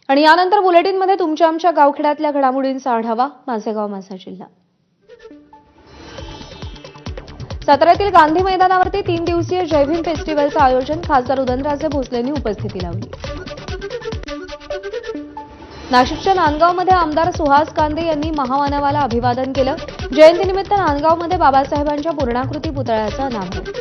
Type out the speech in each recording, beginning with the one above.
आणि यानंतर बुलेटिनमध्ये तुमच्या आमच्या गावखेड्यातल्या घडामोडींचा आढावा. माझे गाव माझा जिल्हा. साताऱ्यातील गांधी मैदानावरती 3 दिवसीय जय भीम फेस्टिव्हलचं आयोजन खासदार उदयनराजे भोसलेंनी उपस्थिती लावली. नाशिकच्या नांदगावमध्ये आमदार सुहास कांदे यांनी महामानवाला अभिवादन केलं. जयंतीनिमित्त नांदगावमध्ये बाबासाहेबांच्या पूर्णाकृती पुतळ्याचं अनावरण.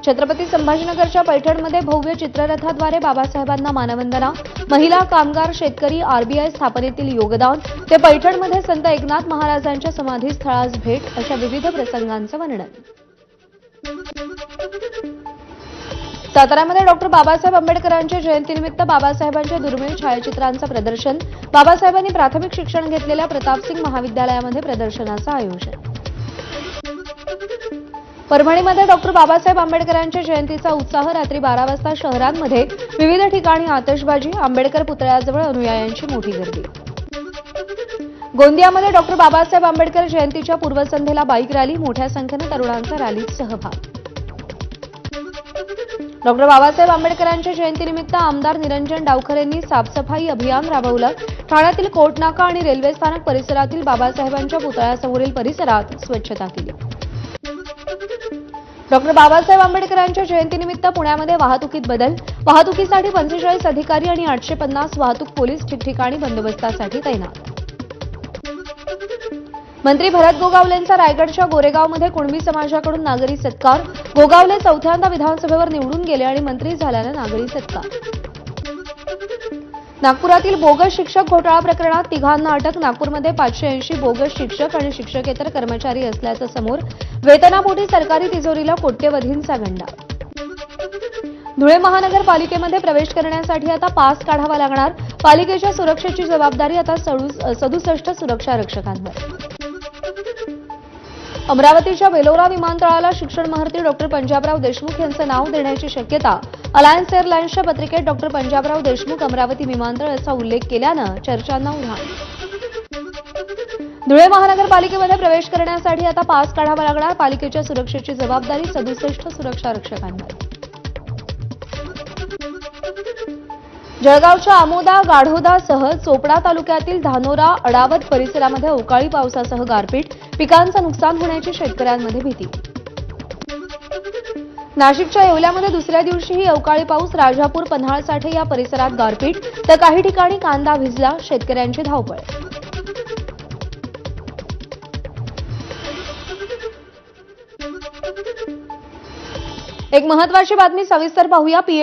छत्रपती संभाजीनगरच्या पैठणमध्ये भव्य चित्ररथाद्वारे बाबासाहेबांना मानवंदना. महिला, कामगार, शेतकरी, आरबीआय स्थापनेतील योगदान ते पैठणमध्ये संत एकनाथ महाराजांच्या समाधीस्थळास भेट अशा विविध प्रसंगांचं वर्णन. साताऱ्यामध्ये डॉक्टर बाबासाहेब आंबेडकरांच्या जयंतीनिमित्त बाबासाहेबांच्या दुर्मिळ छायाचित्रांचं प्रदर्शन. बाबासाहेबांनी प्राथमिक शिक्षण घेतलेल्या प्रतापसिंग महाविद्यालयामध्ये प्रदर्शनाचं आयोजन. परभणीमध्ये डॉक्टर बाबासाहेब आंबेडकरांच्या जयंतीचा उत्साह. रात्री 12 वाजता शहरांमध्ये विविध ठिकाणी आतषबाजी. आंबेडकर पुतळ्याजवळ अनुयायांची मोठी गर्दी. गोंदियामध्ये डॉक्टर बाबासाहेब आंबेडकर जयंतीच्या पूर्वसंध्येला बाईक रॅली. मोठ्या संख्येने तरुणांचा रॅलीत सहभाग. डॉक्टर बाबासाहेब आंबेडकरांच्या जयंतीनिमित्त आमदार निरंजन डावखर यांनी साफसफाई अभियान राबवलं. ठाण्यातील कोटनाका आणि रेल्वे स्थानक परिसरातील बाबासाहेबांच्या पुतळ्यासमोरील परिसरात स्वच्छता केली. डॉक्टर बाबासाहेब आंबेडकरांच्या जयंतीनिमित्त पुण्यामध्ये वाहतुकीत बदल. वाहतुकीसाठी 45 अधिकारी आणि 850 वाहतूक पोलीस ठिकठिकाणी बंदोबस्तासाठी तैनात. मंत्री भरत गोगावलेंचा रायगडच्या गोरेगावमध्ये कुणबी समाजाकडून नागरी सत्कार. गोगावले चौथ्यांदा विधानसभेवर निवडून गेले आणि मंत्री झाल्यानं नागरी सत्कार. नागपुरातील बोगस शिक्षक घोटाळा प्रकरणात 3 अटक. नागपूरमध्ये 580 बोगस शिक्षक आणि शिक्षकेतर कर्मचारी असल्याचं समोर. वेतनापोटी सरकारी तिजोरीला कोट्यवधींचा गंडा. धुळे महानगरपालिकेमध्ये प्रवेश करण्यासाठी आता पास काढावा लागणार. पालिकेच्या सुरक्षेची जबाबदारी आता 67 सुरक्षा रक्षकांवर. अमरावतीच्या बेलोरा विमानतळाला शिक्षण महर्ती डॉक्टर पंजाबराव देशमुख यांचं नाव देण्याची शक्यता. अलायन्स एअरलाइन्सच्या पत्रिकेत डॉक्टर पंजाबराव देशमुख अमरावती विमानतळ असा उल्लेख केल्यानं चर्चांना उधाण. धुळे महानगरपालिकेमध्ये प्रवेश करण्यासाठी आता पास काढावा लागणार. पालिकेच्या सुरक्षेची जबाबदारी 67 सुरक्षा रक्षकांवर. जळगावच्या आमोदा, गाढोदासह चोपडा तालुक्यातील धानोरा, अडावत परिसरामध्ये अवकाळी पावसासह गारपीट. पिकांचं नुकसान होण्याची शेतकऱ्यांमध्ये भीती. नाशिकच्या येवल्यामध्ये दुसऱ्या दिवशीही अवकाळी पाऊस. राजापूर, पन्हाळसाठे या परिसरात गारपीट तर काही ठिकाणी कांदा भिजला. शेतकऱ्यांची धावपळ. एक महत्त्वाची बातमी सविस्तर पाहूया. पीएन